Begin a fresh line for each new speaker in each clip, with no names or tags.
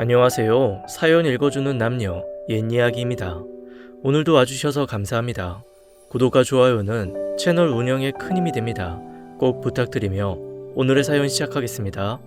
안녕하세요. 사연 읽어주는 남녀, 옛이야기입니다. 오늘도 와주셔서 감사합니다. 구독과 좋아요는 채널 운영에 큰 힘이 됩니다. 꼭 부탁드리며 오늘의 사연 시작하겠습니다.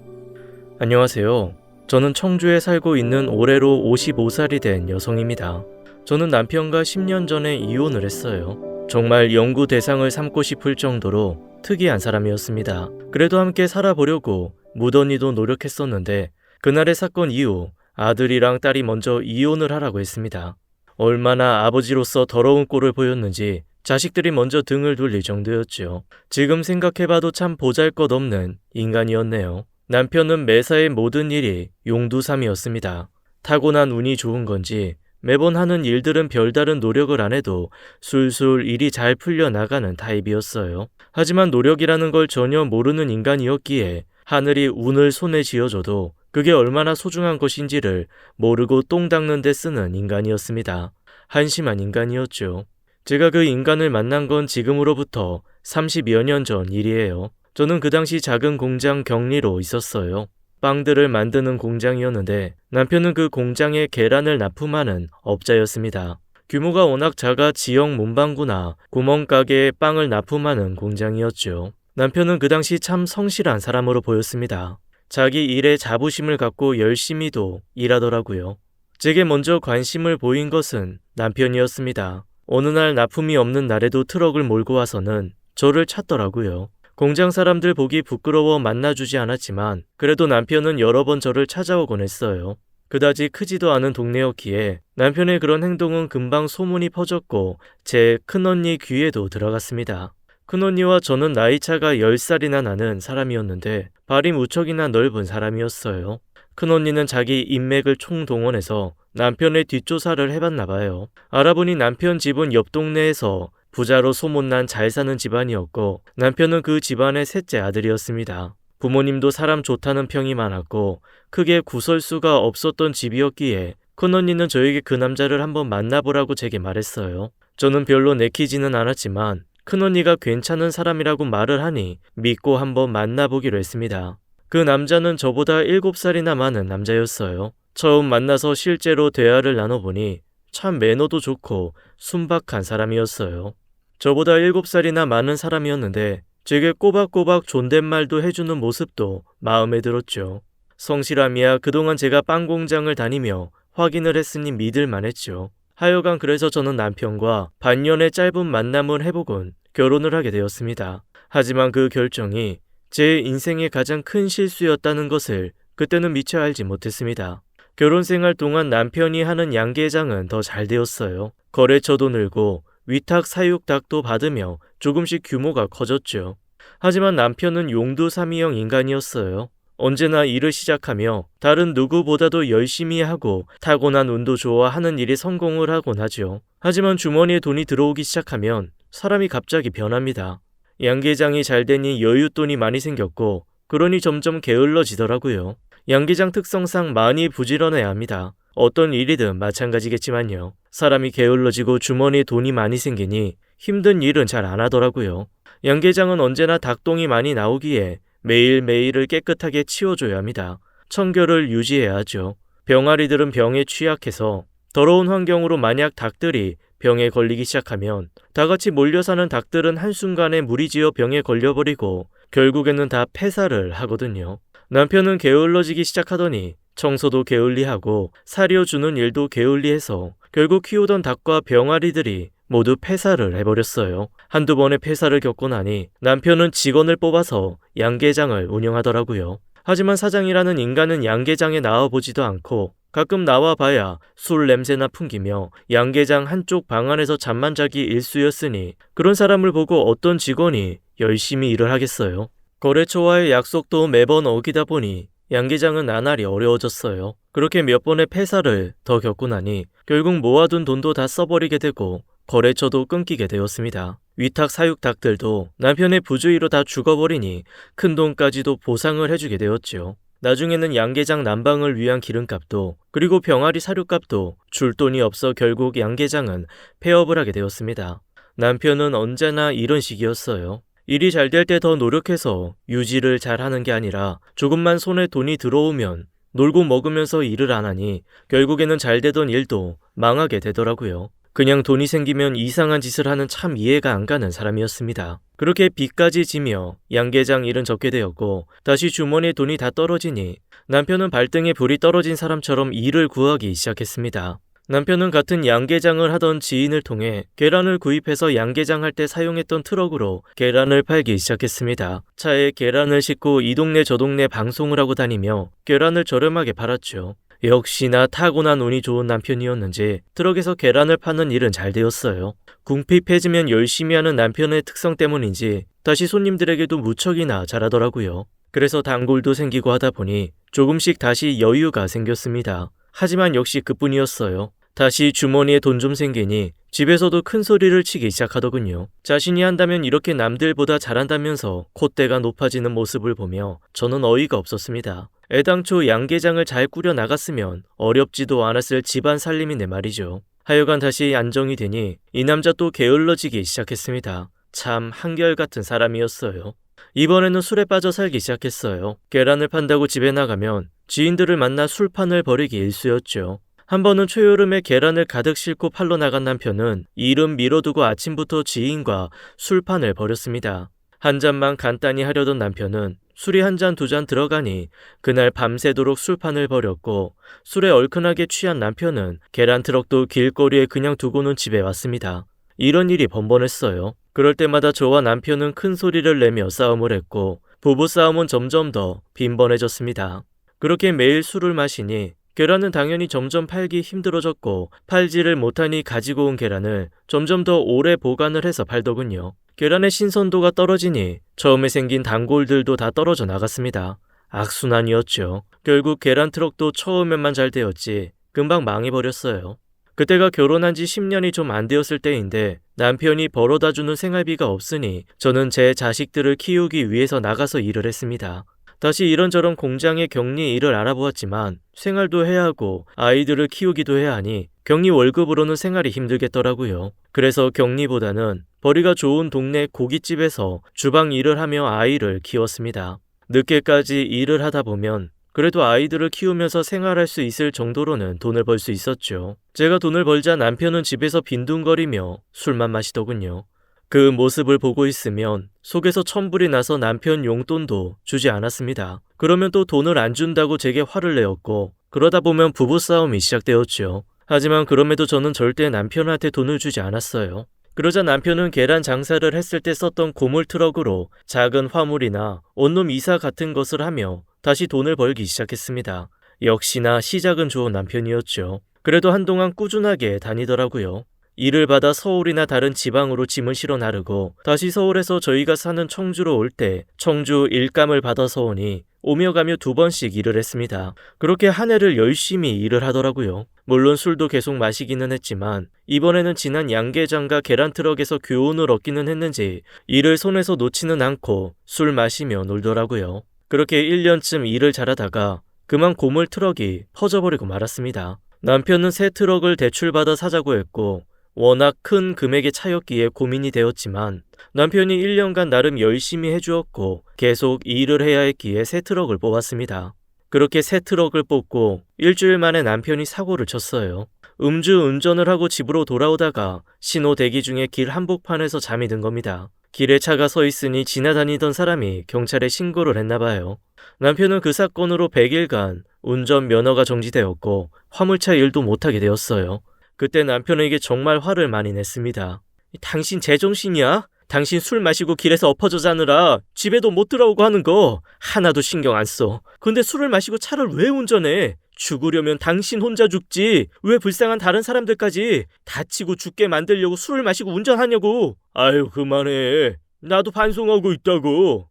안녕하세요. 저는 청주에 살고 있는 올해로 55살이 된 여성입니다. 저는 남편과 10년 전에 이혼을 했어요. 정말 연구 대상을 삼고 싶을 정도로 특이한 사람이었습니다. 그래도 함께 살아보려고 무던히도 노력했었는데 그날의 사건 이후 아들이랑 딸이 먼저 이혼을 하라고 했습니다. 얼마나 아버지로서 더러운 꼴을 보였는지 자식들이 먼저 등을 돌릴 정도였죠. 지금 생각해봐도 참 보잘것없는 인간이었네요. 남편은 매사의 모든 일이 용두삼이었습니다. 타고난 운이 좋은 건지 매번 하는 일들은 별다른 노력을 안 해도 술술 일이 잘 풀려나가는 타입이었어요. 하지만 노력이라는 걸 전혀 모르는 인간이었기에 하늘이 운을 손에 쥐어줘도 그게 얼마나 소중한 것인지를 모르고 똥 닦는 데 쓰는 인간이었습니다. 한심한 인간이었죠. 제가 그 인간을 만난 건 지금으로부터 30여 년 전 일이에요. 저는 그 당시 작은 공장 격리로 있었어요. 빵들을 만드는 공장이었는데 남편은 그 공장에 계란을 납품하는 업자였습니다. 규모가 워낙 작아 지역 문방구나 구멍가게에 빵을 납품하는 공장이었죠. 남편은 그 당시 참 성실한 사람으로 보였습니다. 자기 일에 자부심을 갖고 열심히도 일하더라고요. 제게 먼저 관심을 보인 것은 남편이었습니다. 어느 날 납품이 없는 날에도 트럭을 몰고 와서는 저를 찾더라고요. 공장 사람들 보기 부끄러워 만나주지 않았지만 그래도 남편은 여러 번 저를 찾아오곤 했어요. 그다지 크지도 않은 동네였기에 남편의 그런 행동은 금방 소문이 퍼졌고 제 큰언니 귀에도 들어갔습니다. 큰언니와 저는 나이차가 10살이나 나는 사람이었는데 발이 무척이나 넓은 사람이었어요. 큰언니는 자기 인맥을 총동원해서 남편의 뒷조사를 해봤나 봐요. 알아보니 남편 집은 옆 동네에서 부자로 소문난 잘 사는 집안이었고 남편은 그 집안의 셋째 아들이었습니다. 부모님도 사람 좋다는 평이 많았고 크게 구설수가 없었던 집이었기에 큰언니는 저에게 그 남자를 한번 만나보라고 제게 말했어요. 저는 별로 내키지는 않았지만 큰언니가 괜찮은 사람이라고 말을 하니 믿고 한번 만나보기로 했습니다. 그 남자는 저보다 7살이나 많은 남자였어요. 처음 만나서 실제로 대화를 나눠보니 참 매너도 좋고 순박한 사람이었어요. 저보다 7살이나 많은 사람이었는데 제게 꼬박꼬박 존댓말도 해주는 모습도 마음에 들었죠. 성실함이야 그동안 제가 빵 공장을 다니며 확인을 했으니 믿을만 했죠. 하여간 그래서 저는 남편과 반년의 짧은 만남을 해보곤 결혼을 하게 되었습니다. 하지만 그 결정이 제 인생의 가장 큰 실수였다는 것을 그때는 미처 알지 못했습니다. 결혼 생활 동안 남편이 하는 양계장은 더 잘 되었어요. 거래처도 늘고 위탁 사육닭도 받으며 조금씩 규모가 커졌죠. 하지만 남편은 용두사미형 인간이었어요. 언제나 일을 시작하며 다른 누구보다도 열심히 하고 타고난 운도 좋아 하는 일이 성공을 하곤 하죠. 하지만 주머니에 돈이 들어오기 시작하면 사람이 갑자기 변합니다. 양계장이 잘 되니 여윳돈이 많이 생겼고 그러니 점점 게을러지더라고요. 양계장 특성상 많이 부지런해야 합니다. 어떤 일이든 마찬가지겠지만요. 사람이 게을러지고 주머니에 돈이 많이 생기니 힘든 일은 잘 안 하더라고요. 양계장은 언제나 닭똥이 많이 나오기에 매일매일을 깨끗하게 치워줘야 합니다. 청결을 유지해야 하죠. 병아리들은 병에 취약해서 더러운 환경으로 만약 닭들이 병에 걸리기 시작하면 다 같이 몰려 사는 닭들은 한순간에 무리지어 병에 걸려버리고 결국에는 다 폐사를 하거든요. 남편은 게을러지기 시작하더니 청소도 게을리하고 사료주는 일도 게을리해서 결국 키우던 닭과 병아리들이 모두 폐사를 해버렸어요. 한두 번의 폐사를 겪고 나니 남편은 직원을 뽑아서 양계장을 운영하더라고요. 하지만 사장이라는 인간은 양계장에 나와보지도 않고 가끔 나와봐야 술 냄새나 풍기며 양계장 한쪽 방 안에서 잠만 자기 일쑤였으니 그런 사람을 보고 어떤 직원이 열심히 일을 하겠어요. 거래처와의 약속도 매번 어기다 보니 양계장은 나날이 어려워졌어요. 그렇게 몇 번의 폐사를 더 겪고 나니 결국 모아둔 돈도 다 써버리게 되고 거래처도 끊기게 되었습니다. 위탁 사육 닭들도 남편의 부주의로 다 죽어버리니 큰돈까지도 보상을 해주게 되었죠. 나중에는 양계장 난방을 위한 기름값도 그리고 병아리 사료값도 줄 돈이 없어 결국 양계장은 폐업을 하게 되었습니다. 남편은 언제나 이런 식이었어요. 일이 잘 될 때 더 노력해서 유지를 잘 하는 게 아니라 조금만 손에 돈이 들어오면 놀고 먹으면서 일을 안 하니 결국에는 잘 되던 일도 망하게 되더라고요. 그냥 돈이 생기면 이상한 짓을 하는 참 이해가 안 가는 사람이었습니다. 그렇게 빚까지 지며 양계장 일은 접게 되었고 다시 주머니에 돈이 다 떨어지니 남편은 발등에 불이 떨어진 사람처럼 일을 구하기 시작했습니다. 남편은 같은 양계장을 하던 지인을 통해 계란을 구입해서 양계장할 때 사용했던 트럭으로 계란을 팔기 시작했습니다. 차에 계란을 싣고 이 동네 저 동네 방송을 하고 다니며 계란을 저렴하게 팔았죠. 역시나 타고난 운이 좋은 남편이었는지 트럭에서 계란을 파는 일은 잘 되었어요. 궁핍해지면 열심히 하는 남편의 특성 때문인지 다시 손님들에게도 무척이나 잘하더라고요. 그래서 단골도 생기고 하다 보니 조금씩 다시 여유가 생겼습니다. 하지만 역시 그뿐이었어요. 다시 주머니에 돈 좀 생기니 집에서도 큰 소리를 치기 시작하더군요. 자신이 한다면 이렇게 남들보다 잘한다면서 콧대가 높아지는 모습을 보며 저는 어이가 없었습니다. 애당초 양계장을 잘 꾸려 나갔으면 어렵지도 않았을 집안 살림인데 말이죠. 하여간 다시 안정이 되니 이 남자 또 게을러지기 시작했습니다. 참 한결같은 사람이었어요. 이번에는 술에 빠져 살기 시작했어요. 계란을 판다고 집에 나가면 지인들을 만나 술판을 벌이기 일쑤였죠. 한 번은 초여름에 계란을 가득 싣고 팔러 나간 남편은 일은 미뤄두고 아침부터 지인과 술판을 벌였습니다. 한 잔만 간단히 하려던 남편은 술이 한 잔 두 잔 들어가니 그날 밤새도록 술판을 벌였고 술에 얼큰하게 취한 남편은 계란 트럭도 길거리에 그냥 두고는 집에 왔습니다. 이런 일이 번번했어요. 그럴 때마다 저와 남편은 큰 소리를 내며 싸움을 했고 부부싸움은 점점 더 빈번해졌습니다. 그렇게 매일 술을 마시니 계란은 당연히 점점 팔기 힘들어졌고 팔지를 못하니 가지고 온 계란을 점점 더 오래 보관을 해서 팔더군요. 계란의 신선도가 떨어지니 처음에 생긴 단골들도 다 떨어져 나갔습니다. 악순환이었죠. 결국 계란 트럭도 처음에만 잘 되었지 금방 망해버렸어요. 그때가 결혼한 지 10년이 좀 안 되었을 때인데 남편이 벌어다주는 생활비가 없으니 저는 제 자식들을 키우기 위해서 나가서 일을 했습니다. 다시 이런저런 공장의 격리 일을 알아보았지만 생활도 해야 하고 아이들을 키우기도 해야 하니 격리 월급으로는 생활이 힘들겠더라고요. 그래서 격리보다는 벌이가 좋은 동네 고깃집에서 주방 일을 하며 아이를 키웠습니다. 늦게까지 일을 하다 보면 그래도 아이들을 키우면서 생활할 수 있을 정도로는 돈을 벌 수 있었죠. 제가 돈을 벌자 남편은 집에서 빈둥거리며 술만 마시더군요. 그 모습을 보고 있으면 속에서 천불이 나서 남편 용돈도 주지 않았습니다. 그러면 또 돈을 안 준다고 제게 화를 내었고 그러다 보면 부부싸움이 시작되었죠. 하지만 그럼에도 저는 절대 남편한테 돈을 주지 않았어요. 그러자 남편은 계란 장사를 했을 때 썼던 고물 트럭으로 작은 화물이나 원룸 이사 같은 것을 하며 다시 돈을 벌기 시작했습니다. 역시나 시작은 좋은 남편이었죠. 그래도 한동안 꾸준하게 다니더라고요. 일을 받아 서울이나 다른 지방으로 짐을 실어 나르고 다시 서울에서 저희가 사는 청주로 올 때 청주 일감을 받아서 오니 오며 가며 2번씩 일을 했습니다. 그렇게 한 해를 열심히 일을 하더라고요. 물론 술도 계속 마시기는 했지만 이번에는 지난 양계장과 계란 트럭에서 교훈을 얻기는 했는지 일을 손에서 놓지는 않고 술 마시며 놀더라고요. 그렇게 1년쯤 일을 잘하다가 그만 고물 트럭이 퍼져버리고 말았습니다. 남편은 새 트럭을 대출받아 사자고 했고 워낙 큰 금액의 차였기에 고민이 되었지만 남편이 1년간 나름 열심히 해주었고 계속 일을 해야 했기에 새 트럭을 뽑았습니다. 그렇게 새 트럭을 뽑고 일주일 만에 남편이 사고를 쳤어요. 음주 운전을 하고 집으로 돌아오다가 신호 대기 중에 길 한복판에서 잠이 든 겁니다. 길에 차가 서 있으니 지나다니던 사람이 경찰에 신고를 했나봐요. 남편은 그 사건으로 100일간 운전 면허가 정지되었고 화물차 일도 못하게 되었어요. 그때 남편에게 정말 화를 많이 냈습니다. 당신 제정신이야? 당신 술 마시고 길에서 엎어져 자느라 집에도 못 들어오고 하는 거 하나도 신경 안 써. 근데 술을 마시고 차를 왜 운전해? 죽으려면 당신 혼자 죽지 왜 불쌍한 다른 사람들까지 다치고 죽게 만들려고 술을 마시고 운전하냐고. 아유 그만해. 나도 반성하고 있다고.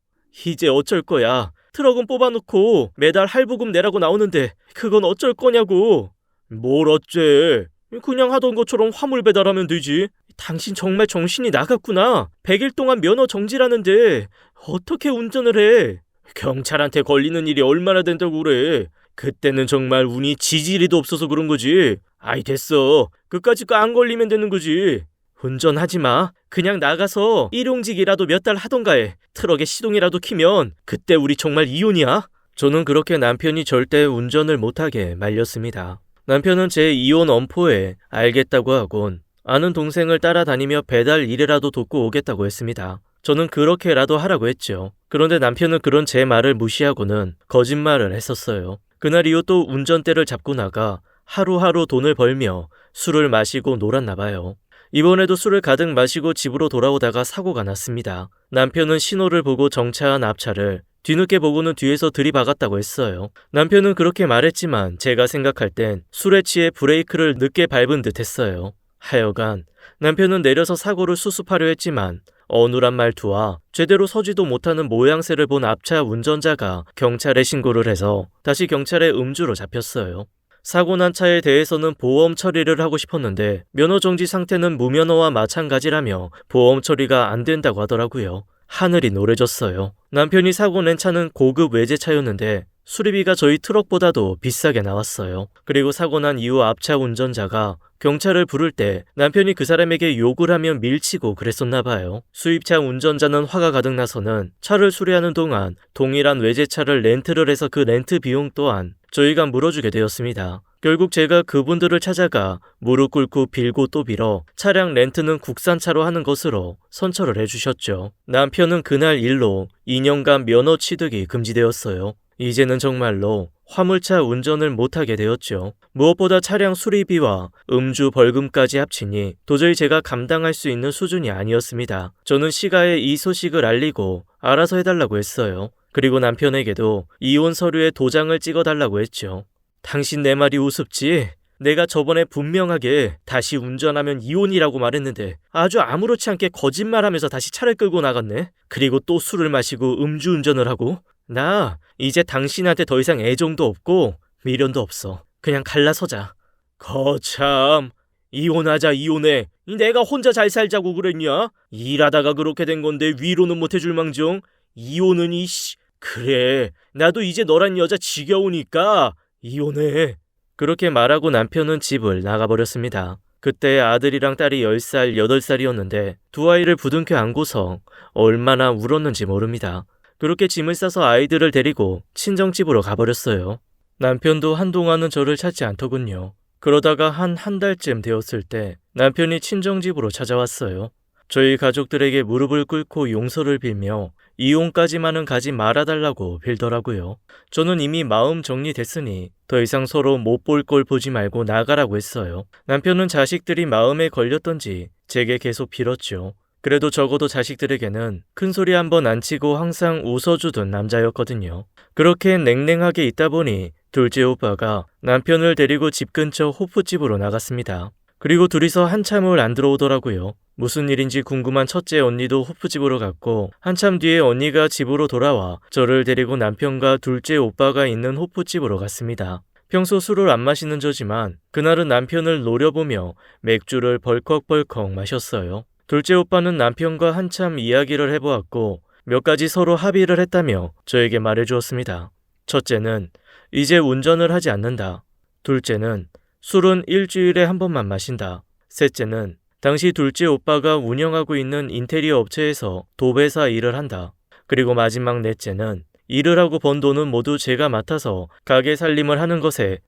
이제 어쩔 거야. 트럭은 뽑아놓고 매달 할부금 내라고 나오는데 그건 어쩔 거냐고. 뭘 어째. 그냥 하던 것처럼 화물 배달하면 되지. 당신 정말 정신이 나갔구나. 100일 동안 면허 정지라는데 어떻게 운전을 해? 경찰한테 걸리는 일이 얼마나 된다고 그래. 그때는 정말 운이 지지리도 없어서 그런 거지. 아이 됐어. 그까짓 거 안 걸리면 되는 거지. 운전하지 마. 그냥 나가서 일용직이라도 몇 달 하던가 해. 트럭에 시동이라도 키면 그때 우리 정말 이혼이야. 저는 그렇게 남편이 절대 운전을 못하게 말렸습니다. 남편은 제 이혼 엄포에 알겠다고 하곤 아는 동생을 따라다니며 배달 일이라도 돕고 오겠다고 했습니다. 저는 그렇게라도 하라고 했죠. 그런데 남편은 그런 제 말을 무시하고는 거짓말을 했었어요. 그날 이후 또 운전대를 잡고 나가 하루하루 돈을 벌며 술을 마시고 놀았나 봐요. 이번에도 술을 가득 마시고 집으로 돌아오다가 사고가 났습니다. 남편은 신호를 보고 정차한 앞차를 뒤늦게 보고는 뒤에서 들이박았다고 했어요. 남편은 그렇게 말했지만 제가 생각할 땐 술에 취해 브레이크를 늦게 밟은 듯 했어요. 하여간 남편은 내려서 사고를 수습하려 했지만 어눌한 말투와 제대로 서지도 못하는 모양새를 본 앞차 운전자가 경찰에 신고를 해서 다시 경찰에 음주로 잡혔어요. 사고 난 차에 대해서는 보험 처리를 하고 싶었는데 면허 정지 상태는 무면허와 마찬가지라며 보험 처리가 안 된다고 하더라고요. 하늘이 노래졌어요. 남편이 사고 낸 차는 고급 외제차였는데 수리비가 저희 트럭보다도 비싸게 나왔어요. 그리고 사고 난 이후 앞차 운전자가 경찰을 부를 때 남편이 그 사람에게 욕을 하며 밀치고 그랬었나 봐요. 수입차 운전자는 화가 가득 나서는 차를 수리하는 동안 동일한 외제차를 렌트를 해서 그 렌트 비용 또한 저희가 물어주게 되었습니다. 결국 제가 그분들을 찾아가 무릎 꿇고 빌고 또 빌어 차량 렌트는 국산차로 하는 것으로 선처를 해주셨죠. 남편은 그날 일로 2년간 면허 취득이 금지되었어요. 이제는 정말로 화물차 운전을 못하게 되었죠. 무엇보다 차량 수리비와 음주 벌금까지 합치니 도저히 제가 감당할 수 있는 수준이 아니었습니다. 저는 시가에 이 소식을 알리고 알아서 해달라고 했어요. 그리고 남편에게도 이혼 서류에 도장을 찍어달라고 했죠. 당신 내 말이 우습지? 내가 저번에 분명하게 다시 운전하면 이혼이라고 말했는데 아주 아무렇지 않게 거짓말하면서 다시 차를 끌고 나갔네. 그리고 또 술을 마시고 음주운전을 하고. 나 이제 당신한테 더 이상 애정도 없고 미련도 없어. 그냥 갈라서자. 거참, 이혼하자 이혼해. 내가 혼자 잘 살자고 그랬냐? 일하다가 그렇게 된 건데 위로는 못 해줄 망정. 이혼은 이씨. 그래, 나도 이제 너란 여자 지겨우니까 이혼해. 그렇게 말하고 남편은 집을 나가버렸습니다. 그때 아들이랑 딸이 10살, 8살이었는데 두 아이를 부둥켜 안고서 얼마나 울었는지 모릅니다. 그렇게 짐을 싸서 아이들을 데리고 친정집으로 가버렸어요. 남편도 한동안은 저를 찾지 않더군요. 그러다가 한 달쯤 되었을 때 남편이 친정집으로 찾아왔어요. 저희 가족들에게 무릎을 꿇고 용서를 빌며 이혼까지만은 가지 말아달라고 빌더라고요. 저는 이미 마음 정리됐으니 더 이상 서로 못 볼 걸 보지 말고 나가라고 했어요. 남편은 자식들이 마음에 걸렸던지 제게 계속 빌었죠. 그래도 적어도 자식들에게는 큰소리 한번 안 치고 항상 웃어주던 남자였거든요. 그렇게 냉랭하게 있다 보니 둘째 오빠가 남편을 데리고 집 근처 호프집으로 나갔습니다. 그리고 둘이서 한참을 안 들어오더라고요. 무슨 일인지 궁금한 첫째 언니도 호프집으로 갔고 한참 뒤에 언니가 집으로 돌아와 저를 데리고 남편과 둘째 오빠가 있는 호프집으로 갔습니다. 평소 술을 안 마시는 저지만 그날은 남편을 노려보며 맥주를 벌컥벌컥 마셨어요. 둘째 오빠는 남편과 한참 이야기를 해보았고 몇 가지 서로 합의를 했다며 저에게 말해주었습니다. 첫째는 이제 운전을 하지 않는다. 둘째는 술은 일주일에 한 번만 마신다. 셋째는 당시 둘째 오빠가 운영하고 있는 인테리어 업체에서 도배사 일을 한다. 그리고 마지막 넷째는 일을 하고 번 돈은 모두 제가 맡아서 가게 살림을 하는 것에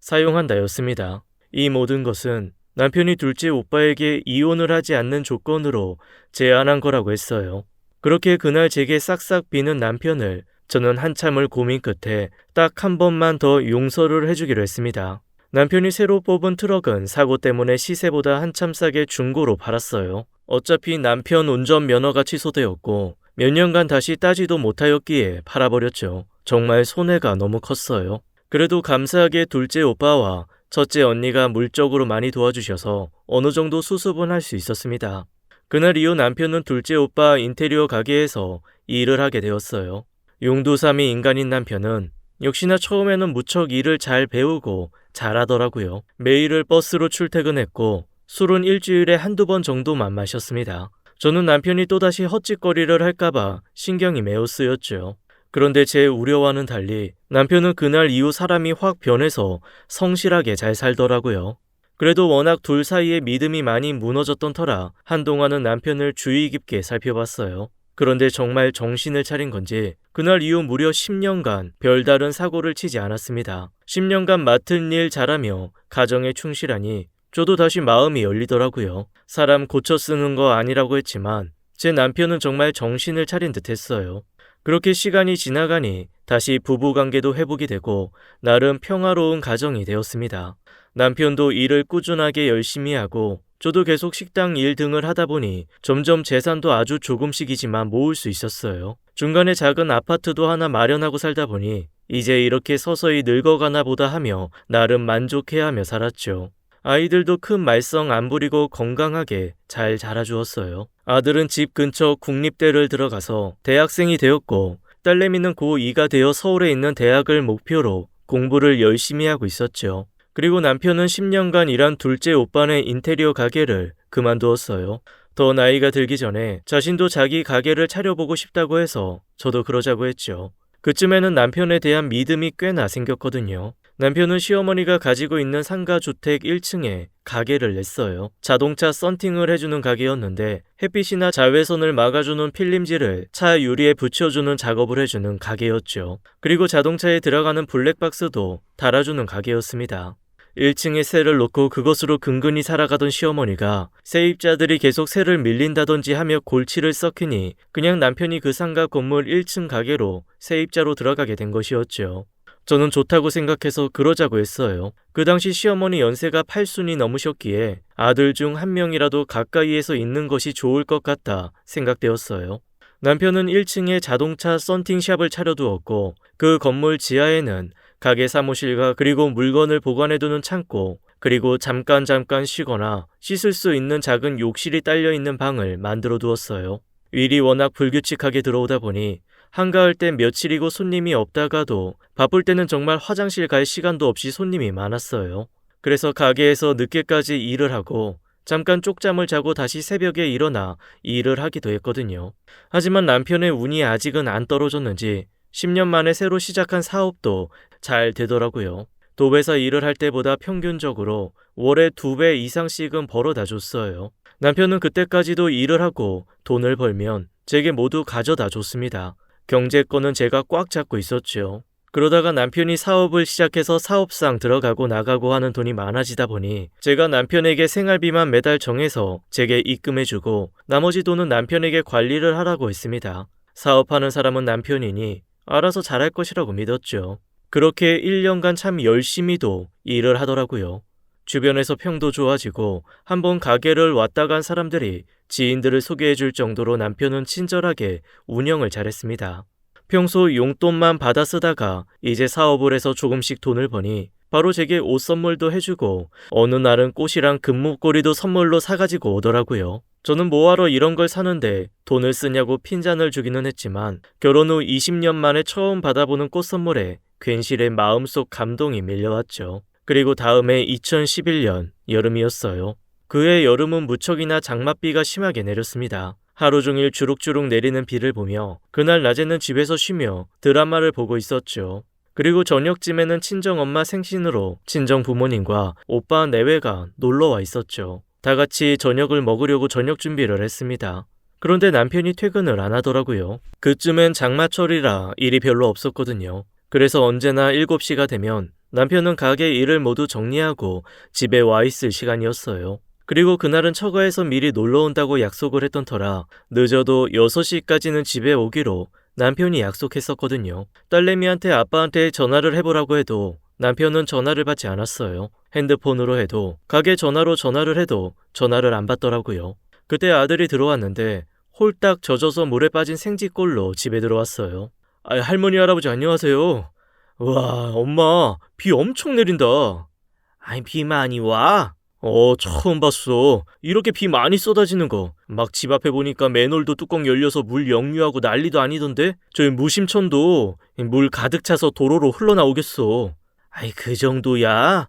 사용한다였습니다. 이 모든 것은 남편이 둘째 오빠에게 이혼을 하지 않는 조건으로 제안한 거라고 했어요. 그렇게 그날 제게 싹싹 비는 남편을 저는 한참을 고민 끝에 딱 한 번만 더 용서를 해주기로 했습니다. 남편이 새로 뽑은 트럭은 사고 때문에 시세보다 한참 싸게 중고로 팔았어요. 어차피 남편 운전면허가 취소되었고 몇 년간 다시 따지도 못하였기에 팔아버렸죠. 정말 손해가 너무 컸어요. 그래도 감사하게 둘째 오빠와 첫째 언니가 물적으로 많이 도와주셔서 어느 정도 수습은 할 수 있었습니다. 그날 이후 남편은 둘째 오빠 인테리어 가게에서 일을 하게 되었어요. 용두삼이 인간인 남편은 역시나 처음에는 무척 일을 잘 배우고 잘하더라고요. 매일을 버스로 출퇴근했고 술은 일주일에 한두 번 정도만 마셨습니다. 저는 남편이 또다시 헛짓거리를 할까봐 신경이 매우 쓰였죠. 그런데 제 우려와는 달리 남편은 그날 이후 사람이 확 변해서 성실하게 잘 살더라고요. 그래도 워낙 둘 사이에 믿음이 많이 무너졌던 터라 한동안은 남편을 주의 깊게 살펴봤어요. 그런데 정말 정신을 차린 건지 그날 이후 무려 10년간 별다른 사고를 치지 않았습니다. 10년간 맡은 일 잘하며 가정에 충실하니 저도 다시 마음이 열리더라고요. 사람 고쳐 쓰는 거 아니라고 했지만 제 남편은 정말 정신을 차린 듯 했어요. 그렇게 시간이 지나가니 다시 부부관계도 회복이 되고 나름 평화로운 가정이 되었습니다. 남편도 일을 꾸준하게 열심히 하고 저도 계속 식당 일 등을 하다 보니 점점 재산도 아주 조금씩이지만 모을 수 있었어요. 중간에 작은 아파트도 하나 마련하고 살다 보니 이제 이렇게 서서히 늙어가나 보다 하며 나름 만족해하며 살았죠. 아이들도 큰 말썽 안 부리고 건강하게 잘 자라주었어요. 아들은 집 근처 국립대를 들어가서 대학생이 되었고 딸내미는 고2가 되어 서울에 있는 대학을 목표로 공부를 열심히 하고 있었죠. 그리고 남편은 10년간 일한 둘째 오빠네 인테리어 가게를 그만두었어요. 더 나이가 들기 전에 자신도 자기 가게를 차려보고 싶다고 해서 저도 그러자고 했죠. 그쯤에는 남편에 대한 믿음이 꽤나 생겼거든요. 남편은 시어머니가 가지고 있는 상가주택 1층에 가게를 냈어요. 자동차 썬팅을 해주는 가게였는데 햇빛이나 자외선을 막아주는 필름지를 차 유리에 붙여주는 작업을 해주는 가게였죠. 그리고 자동차에 들어가는 블랙박스도 달아주는 가게였습니다. 1층에 세를 놓고 그것으로 근근히 살아가던 시어머니가 세입자들이 계속 세를 밀린다든지 하며 골치를 썩히니 그냥 남편이 그 상가 건물 1층 가게로 세입자로 들어가게 된 것이었죠. 저는 좋다고 생각해서 그러자고 했어요. 그 당시 시어머니 연세가 8순이 넘으셨기에 아들 중 한 명이라도 가까이에서 있는 것이 좋을 것 같다 생각되었어요. 남편은 1층에 자동차 썬팅샵을 차려두었고 그 건물 지하에는 가게 사무실과 그리고 물건을 보관해두는 창고, 그리고 잠깐 쉬거나 씻을 수 있는 작은 욕실이 딸려있는 방을 만들어 두었어요. 일이 워낙 불규칙하게 들어오다 보니 한가할 땐 며칠이고 손님이 없다가도 바쁠 때는 정말 화장실 갈 시간도 없이 손님이 많았어요. 그래서 가게에서 늦게까지 일을 하고 잠깐 쪽잠을 자고 다시 새벽에 일어나 일을 하기도 했거든요. 하지만 남편의 운이 아직은 안 떨어졌는지 10년 만에 새로 시작한 사업도 잘 되더라고요. 도배사 일을 할 때보다 평균적으로 월에 2배 이상씩은 벌어다 줬어요. 남편은 그때까지도 일을 하고 돈을 벌면 제게 모두 가져다 줬습니다. 경제권은 제가 꽉 잡고 있었죠. 그러다가 남편이 사업을 시작해서 사업상 들어가고 나가고 하는 돈이 많아지다 보니 제가 남편에게 생활비만 매달 정해서 제게 입금해주고 나머지 돈은 남편에게 관리를 하라고 했습니다. 사업하는 사람은 남편이니 알아서 잘할 것이라고 믿었죠. 그렇게 1년간 참 열심히도 일을 하더라고요. 주변에서 평도 좋아지고 한번 가게를 왔다 간 사람들이 지인들을 소개해 줄 정도로 남편은 친절하게 운영을 잘했습니다. 평소 용돈만 받아 쓰다가 이제 사업을 해서 조금씩 돈을 버니 바로 제게 옷 선물도 해주고 어느 날은 꽃이랑 금목걸이도 선물로 사가지고 오더라고요. 저는 뭐하러 이런 걸 사는데 돈을 쓰냐고 핀잔을 주기는 했지만 결혼 후 20년 만에 처음 받아보는 꽃 선물에 괜시레 마음속 감동이 밀려왔죠. 그리고 다음해 2011년 여름이었어요. 그해 여름은 무척이나 장맛비가 심하게 내렸습니다. 하루 종일 주룩주룩 내리는 비를 보며 그날 낮에는 집에서 쉬며 드라마를 보고 있었죠. 그리고 저녁쯤에는 친정엄마 생신으로 친정부모님과 오빠 내외가 놀러와 있었죠. 다 같이 저녁을 먹으려고 저녁 준비를 했습니다. 그런데 남편이 퇴근을 안 하더라고요. 그쯤엔 장마철이라 일이 별로 없었거든요. 그래서 언제나 7시가 되면 남편은 가게 일을 모두 정리하고 집에 와 있을 시간이었어요. 그리고 그날은 처가에서 미리 놀러 온다고 약속을 했던 터라 늦어도 6시까지는 집에 오기로 남편이 약속했었거든요. 딸내미한테 아빠한테 전화를 해보라고 해도 남편은 전화를 받지 않았어요. 핸드폰으로 해도 가게 전화로 전화를 해도 전화를 안 받더라고요. 그때 아들이 들어왔는데 홀딱 젖어서 물에 빠진 생쥐꼴로 집에 들어왔어요. 할머니 할아버지 안녕하세요. 와 엄마 비 엄청 내린다. 아니 비 많이 와? 처음 봤어. 이렇게 비 많이 쏟아지는 거. 막 집 앞에 보니까 맨홀도 뚜껑 열려서 물 역류하고 난리도 아니던데? 저희 무심천도 물 가득 차서 도로로 흘러나오겠어. 아이 그 정도야?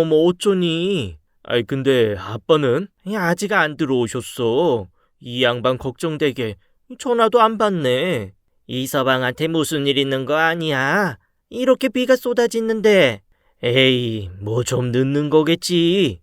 뭐 어쩌니? 근데 아빠는? 아직 안 들어오셨어. 이 양반 걱정되게 전화도 안 받네. 이서방한테 무슨 일 있는 거 아니야? 이렇게 비가 쏟아지는데. 에이 뭐 좀 늦는 거겠지.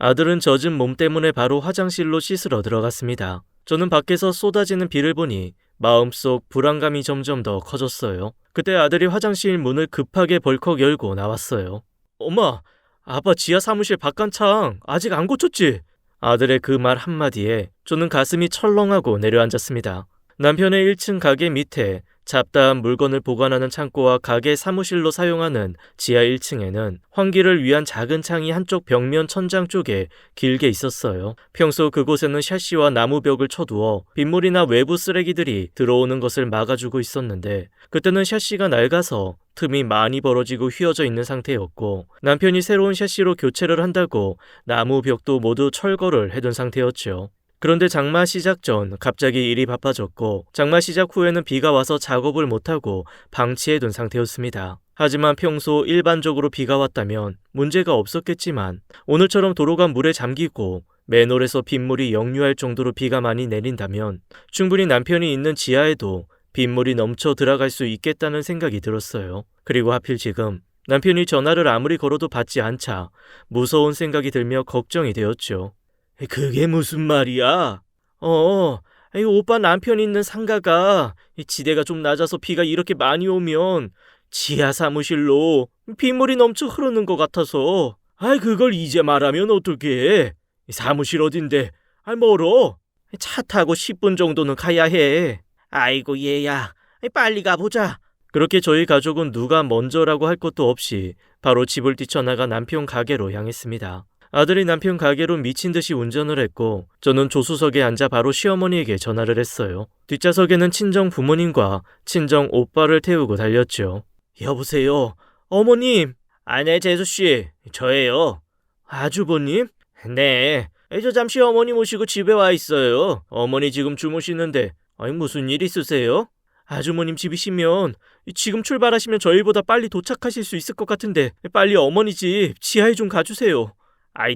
아들은 젖은 몸 때문에 바로 화장실로 씻으러 들어갔습니다. 저는 밖에서 쏟아지는 비를 보니 마음속 불안감이 점점 더 커졌어요. 그때 아들이 화장실 문을 급하게 벌컥 열고 나왔어요. 엄마, 아빠 지하 사무실 바깥창 아직 안 고쳤지? 아들의 그 말 한마디에 저는 가슴이 철렁하고 내려앉았습니다. 남편의 1층 가게 밑에 잡다한 물건을 보관하는 창고와 가게 사무실로 사용하는 지하 1층에는 환기를 위한 작은 창이 한쪽 벽면 천장 쪽에 길게 있었어요. 평소 그곳에는 샤시와 나무벽을 쳐두어 빗물이나 외부 쓰레기들이 들어오는 것을 막아주고 있었는데 그때는 샤시가 낡아서 틈이 많이 벌어지고 휘어져 있는 상태였고 남편이 새로운 샤시로 교체를 한다고 나무벽도 모두 철거를 해둔 상태였죠. 그런데 장마 시작 전 갑자기 일이 바빠졌고 장마 시작 후에는 비가 와서 작업을 못하고 방치해둔 상태였습니다. 하지만 평소 일반적으로 비가 왔다면 문제가 없었겠지만 오늘처럼 도로가 물에 잠기고 맨홀에서 빗물이 역류할 정도로 비가 많이 내린다면 충분히 남편이 있는 지하에도 빗물이 넘쳐 들어갈 수 있겠다는 생각이 들었어요. 그리고 하필 지금 남편이 전화를 아무리 걸어도 받지 않자 무서운 생각이 들며 걱정이 되었죠. 그게 무슨 말이야? 오빠 남편 있는 상가가 지대가 좀 낮아서 비가 이렇게 많이 오면 지하 사무실로 빗물이 넘쳐 흐르는 것 같아서. 그걸 이제 말하면 어떡해? 사무실 어딘데? 멀어. 차 타고 10분 정도는 가야 해. 아이고 얘야, 빨리 가보자. 그렇게 저희 가족은 누가 먼저라고 할 것도 없이 바로 집을 뛰쳐나가 남편 가게로 향했습니다. 아들이 남편 가게로 미친 듯이 운전을 했고 저는 조수석에 앉아 바로 시어머니에게 전화를 했어요. 뒷좌석에는 친정 부모님과 친정 오빠를 태우고 달렸죠. 여보세요. 어머님. 네, 재수씨. 저예요. 아주버님? 네. 저 잠시 어머니 모시고 집에 와 있어요. 어머니 지금 주무시는데 무슨 일 있으세요? 아주머님 집이시면 지금 출발하시면 저희보다 빨리 도착하실 수 있을 것 같은데 빨리 어머니 집 지하에 좀 가주세요.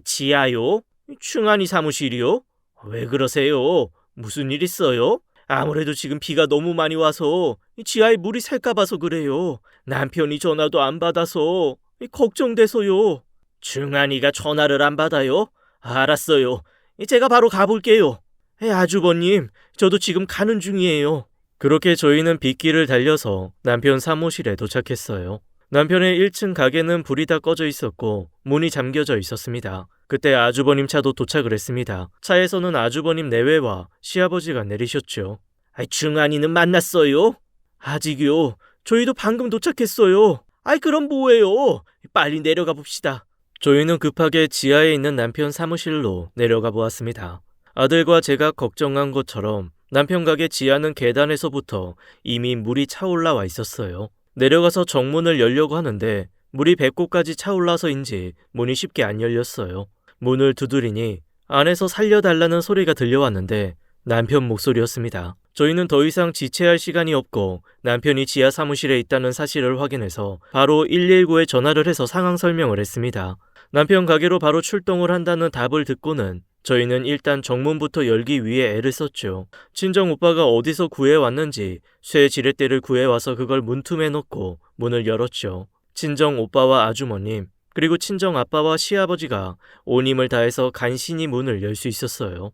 지하요? 충안이 사무실이요? 왜 그러세요? 무슨 일 있어요? 아무래도 지금 비가 너무 많이 와서 지하에 물이 셀까 봐서 그래요. 남편이 전화도 안 받아서 걱정돼서요. 충안이가 전화를 안 받아요? 알았어요. 제가 바로 가볼게요. 아주버님, 저도 지금 가는 중이에요. 그렇게 저희는 빗길을 달려서 남편 사무실에 도착했어요. 남편의 1층 가게는 불이 다 꺼져 있었고 문이 잠겨져 있었습니다. 그때 아주버님 차도 도착을 했습니다. 차에서는 아주버님 내외와 시아버지가 내리셨죠. 중안이는 만났어요? 아직이요. 저희도 방금 도착했어요. 그럼 뭐예요? 빨리 내려가 봅시다. 저희는 급하게 지하에 있는 남편 사무실로 내려가 보았습니다. 아들과 제가 걱정한 것처럼 남편 가게 지하는 계단에서부터 이미 물이 차올라와 있었어요. 내려가서 정문을 열려고 하는데 물이 배꼽까지 차올라서인지 문이 쉽게 안 열렸어요. 문을 두드리니 안에서 살려달라는 소리가 들려왔는데 남편 목소리였습니다. 저희는 더 이상 지체할 시간이 없고 남편이 지하 사무실에 있다는 사실을 확인해서 바로 119에 전화를 해서 상황 설명을 했습니다. 남편 가게로 바로 출동을 한다는 답을 듣고는 저희는 일단 정문부터 열기 위해 애를 썼죠. 친정 오빠가 어디서 구해왔는지 쇠 지렛대를 구해와서 그걸 문틈에 넣고 문을 열었죠. 친정 오빠와 아주머님 그리고 친정 아빠와 시아버지가 온 힘을 다해서 간신히 문을 열 수 있었어요.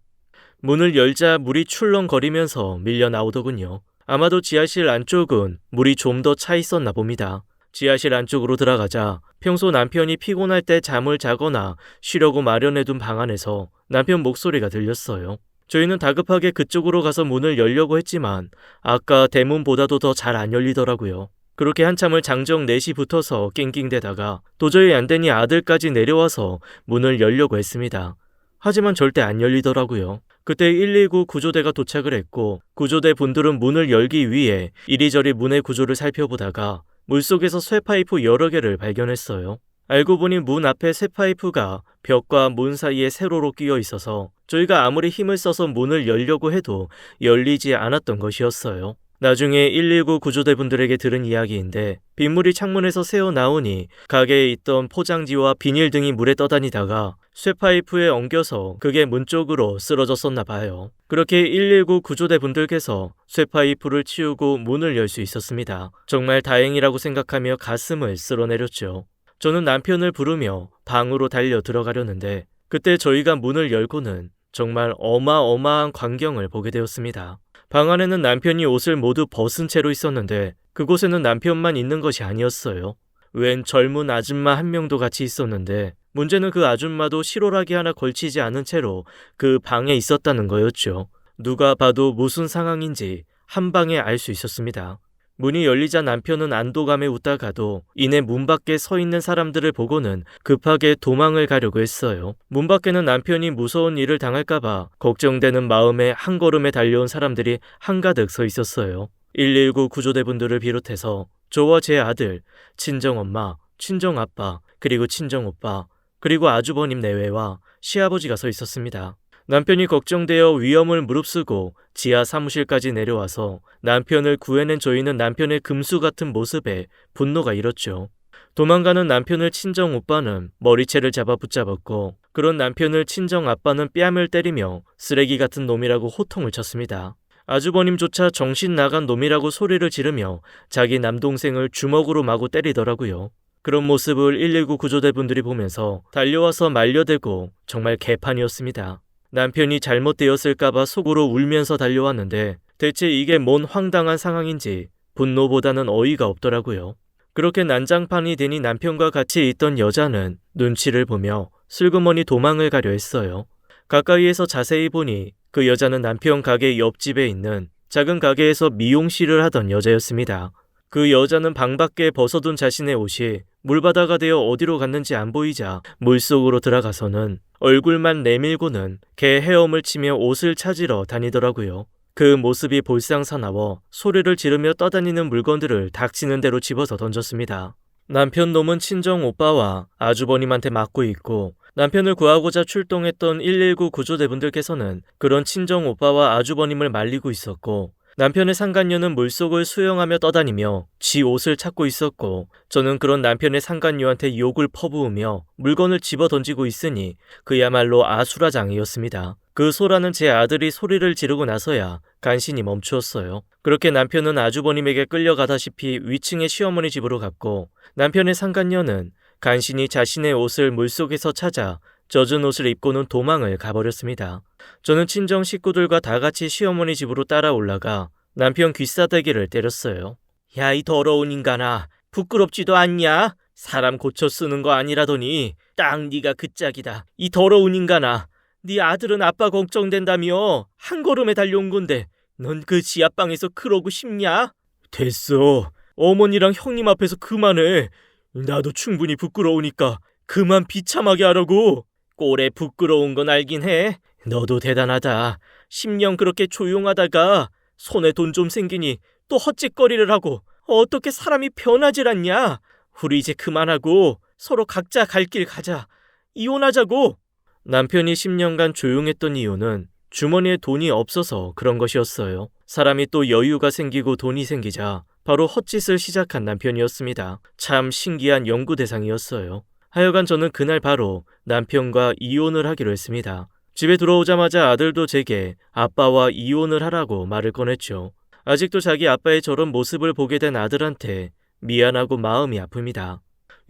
문을 열자 물이 출렁거리면서 밀려 나오더군요. 아마도 지하실 안쪽은 물이 좀 더 차 있었나 봅니다. 지하실 안쪽으로 들어가자 평소 남편이 피곤할 때 잠을 자거나 쉬려고 마련해둔 방 안에서 남편 목소리가 들렸어요. 저희는 다급하게 그쪽으로 가서 문을 열려고 했지만 아까 대문보다도 더 잘 안 열리더라고요. 그렇게 한참을 장정 넷이 붙어서 낑낑대다가 도저히 안 되니 아들까지 내려와서 문을 열려고 했습니다. 하지만 절대 안 열리더라고요. 그때 119 구조대가 도착을 했고 구조대 분들은 문을 열기 위해 이리저리 문의 구조를 살펴보다가 물속에서 쇠파이프 여러 개를 발견했어요. 알고 보니 문 앞에 쇠파이프가 벽과 문 사이에 세로로 끼어 있어서 저희가 아무리 힘을 써서 문을 열려고 해도 열리지 않았던 것이었어요. 나중에 119 구조대분들에게 들은 이야기인데 빗물이 창문에서 새어 나오니 가게에 있던 포장지와 비닐 등이 물에 떠다니다가 쇠파이프에 엉겨서 그게 문 쪽으로 쓰러졌었나 봐요. 그렇게 119 구조대분들께서 쇠파이프를 치우고 문을 열 수 있었습니다. 정말 다행이라고 생각하며 가슴을 쓸어내렸죠. 저는 남편을 부르며 방으로 달려 들어가려는데 그때 저희가 문을 열고는 정말 어마어마한 광경을 보게 되었습니다. 방 안에는 남편이 옷을 모두 벗은 채로 있었는데 그곳에는 남편만 있는 것이 아니었어요. 웬 젊은 아줌마 한 명도 같이 있었는데 문제는 그 아줌마도 실오라기 하나 걸치지 않은 채로 그 방에 있었다는 거였죠. 누가 봐도 무슨 상황인지 한 방에 알 수 있었습니다. 문이 열리자 남편은 안도감에 웃다가도 이내 문 밖에 서 있는 사람들을 보고는 급하게 도망을 가려고 했어요. 문 밖에는 남편이 무서운 일을 당할까봐 걱정되는 마음에 한 걸음에 달려온 사람들이 한가득 서 있었어요. 119 구조대분들을 비롯해서 저와 제 아들, 친정엄마, 친정아빠, 그리고 친정오빠, 그리고 아주버님 내외와 시아버지가 서 있었습니다. 남편이 걱정되어 위험을 무릅쓰고 지하 사무실까지 내려와서 남편을 구해낸 저희는 남편의 금수 같은 모습에 분노가 일었죠. 도망가는 남편을 친정오빠는 머리채를 잡아 붙잡았고 그런 남편을 친정아빠는 뺨을 때리며 쓰레기 같은 놈이라고 호통을 쳤습니다. 아주버님조차 정신 나간 놈이라고 소리를 지르며 자기 남동생을 주먹으로 마구 때리더라고요. 그런 모습을 119 구조대분들이 보면서 달려와서 말려대고 정말 개판이었습니다. 남편이 잘못되었을까봐 속으로 울면서 달려왔는데 대체 이게 뭔 황당한 상황인지 분노보다는 어이가 없더라고요. 그렇게 난장판이 되니 남편과 같이 있던 여자는 눈치를 보며 슬그머니 도망을 가려 했어요. 가까이에서 자세히 보니 그 여자는 남편 가게 옆집에 있는 작은 가게에서 미용실을 하던 여자였습니다. 그 여자는 방 밖에 벗어둔 자신의 옷이 물바다가 되어 어디로 갔는지 안 보이자 물속으로 들어가서는 얼굴만 내밀고는 개 헤엄을 치며 옷을 찾으러 다니더라고요. 그 모습이 볼상사나워 소리를 지르며 떠다니는 물건들을 닥치는 대로 집어서 던졌습니다. 남편 놈은 친정 오빠와 아주버님한테 맞고 있고 남편을 구하고자 출동했던 119 구조대분들께서는 그런 친정 오빠와 아주버님을 말리고 있었고 남편의 상간녀는 물속을 수영하며 떠다니며 지 옷을 찾고 있었고 저는 그런 남편의 상간녀한테 욕을 퍼부으며 물건을 집어 던지고 있으니 그야말로 아수라장이었습니다. 그 소라는 제 아들이 소리를 지르고 나서야 간신히 멈추었어요. 그렇게 남편은 아주버님에게 끌려가다시피 위층의 시어머니 집으로 갔고 남편의 상간녀는 간신히 자신의 옷을 물속에서 찾아 젖은 옷을 입고는 도망을 가버렸습니다. 저는 친정 식구들과 다 같이 시어머니 집으로 따라 올라가 남편 귀싸대기를 때렸어요. 야, 이 더러운 인간아, 부끄럽지도 않냐? 사람 고쳐 쓰는 거 아니라더니 딱 네가 그 짝이다. 이 더러운 인간아, 네 아들은 아빠 걱정된다며 한 걸음에 달려온 건데 넌 그 지하방에서 그러고 싶냐? 됐어. 어머니랑 형님 앞에서 그만해. 나도 충분히 부끄러우니까 그만 비참하게 하라고. 꼴에 부끄러운 건 알긴 해. 너도 대단하다. 10년 그렇게 조용하다가 손에 돈 좀 생기니 또 헛짓거리를 하고 어떻게 사람이 변하질 않냐. 우리 이제 그만하고 서로 각자 갈 길 가자. 이혼하자고. 남편이 10년간 조용했던 이유는 주머니에 돈이 없어서 그런 것이었어요. 사람이 또 여유가 생기고 돈이 생기자 바로 헛짓을 시작한 남편이었습니다. 참 신기한 연구 대상이었어요. 하여간 저는 그날 바로 남편과 이혼을 하기로 했습니다. 집에 들어오자마자 아들도 제게 아빠와 이혼을 하라고 말을 꺼냈죠. 아직도 자기 아빠의 저런 모습을 보게 된 아들한테 미안하고 마음이 아픕니다.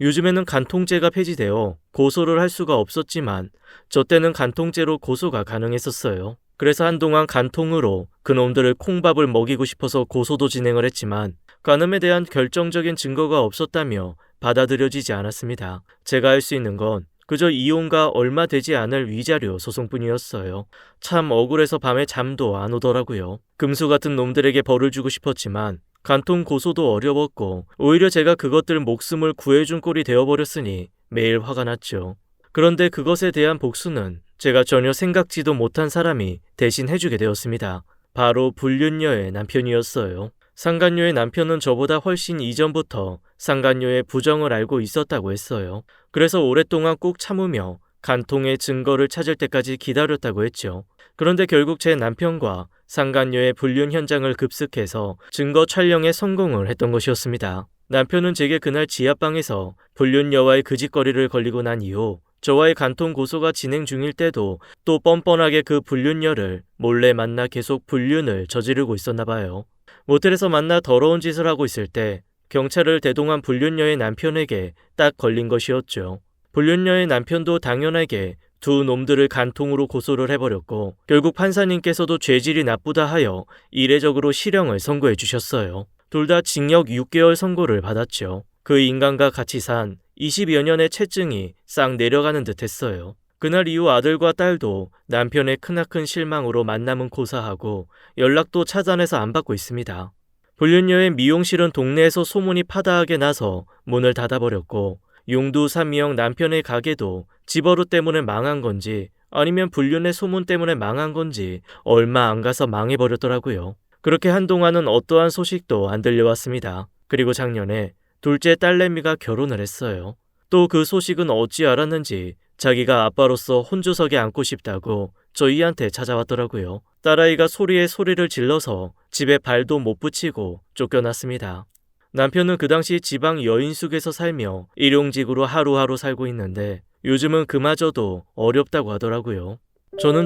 요즘에는 간통죄가 폐지되어 고소를 할 수가 없었지만 저 때는 간통죄로 고소가 가능했었어요. 그래서 한동안 간통으로 그놈들을 콩밥을 먹이고 싶어서 고소도 진행을 했지만 간음에 대한 결정적인 증거가 없었다며 받아들여지지 않았습니다. 제가 할 수 있는 건 그저 이혼과 얼마 되지 않을 위자료 소송뿐이었어요. 참 억울해서 밤에 잠도 안 오더라고요. 금수 같은 놈들에게 벌을 주고 싶었지만 간통 고소도 어려웠고 오히려 제가 그것들 목숨을 구해준 꼴이 되어버렸으니 매일 화가 났죠. 그런데 그것에 대한 복수는 제가 전혀 생각지도 못한 사람이 대신 해주게 되었습니다. 바로 불륜녀의 남편이었어요. 상간녀의 남편은 저보다 훨씬 이전부터 상간녀의 부정을 알고 있었다고 했어요. 그래서 오랫동안 꾹 참으며 간통의 증거를 찾을 때까지 기다렸다고 했죠. 그런데 결국 제 남편과 상간녀의 불륜 현장을 급습해서 증거 촬영에 성공을 했던 것이었습니다. 남편은 제게 그날 지하방에서 불륜녀와의 그짓거리를 걸리고 난 이후 저와의 간통 고소가 진행 중일 때도 또 뻔뻔하게 그 불륜녀를 몰래 만나 계속 불륜을 저지르고 있었나 봐요. 모텔에서 만나 더러운 짓을 하고 있을 때 경찰을 대동한 불륜녀의 남편에게 딱 걸린 것이었죠. 불륜녀의 남편도 당연하게 두 놈들을 간통으로 고소를 해버렸고 결국 판사님께서도 죄질이 나쁘다 하여 이례적으로 실형을 선고해 주셨어요. 둘 다 징역 6개월 선고를 받았죠. 그 인간과 같이 산 20여 년의 채증이 싹 내려가는 듯 했어요. 그날 이후 아들과 딸도 남편의 크나큰 실망으로 만남은 고사하고 연락도 차단해서 안 받고 있습니다. 불륜녀의 미용실은 동네에서 소문이 파다하게 나서 문을 닫아버렸고 용두삼미형 남편의 가게도 집어릇 때문에 망한 건지 아니면 불륜의 소문 때문에 망한 건지 얼마 안 가서 망해버렸더라고요. 그렇게 한동안은 어떠한 소식도 안 들려왔습니다. 그리고 작년에 둘째 딸내미가 결혼을 했어요. 또 그 소식은 어찌 알았는지 자기가 아빠로서 혼조석에 앉고 싶다고 저희한테 찾아왔더라고요. 딸아이가 소리에 소리를 질러서 집에 발도 못 붙이고 쫓겨났습니다. 남편은 그 당시 지방 여인숙에서 살며 일용직으로 하루하루 살고 있는데 요즘은 그마저도 어렵다고 하더라고요.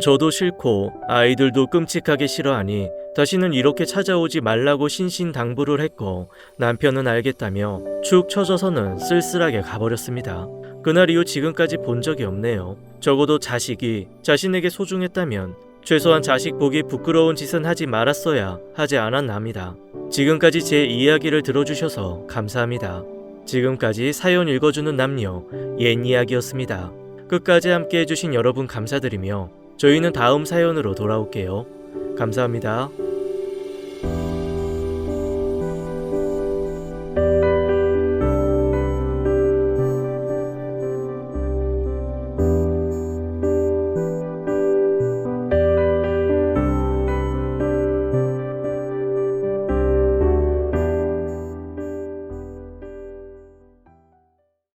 저도 싫고 아이들도 끔찍하게 싫어하니 다시는 이렇게 찾아오지 말라고 신신당부를 했고 남편은 알겠다며 축 처져서는 쓸쓸하게 가버렸습니다. 그날 이후 지금까지 본 적이 없네요. 적어도 자식이 자신에게 소중했다면 최소한 자식 보기 부끄러운 짓은 하지 말았어야 하지 않았납니다. 지금까지 제 이야기를 들어주셔서 감사합니다. 지금까지 사연 읽어주는 남녀 옛 이야기였습니다. 끝까지 함께 해주신 여러분 감사드리며 저희는 다음 사연으로 돌아올게요. 감사합니다.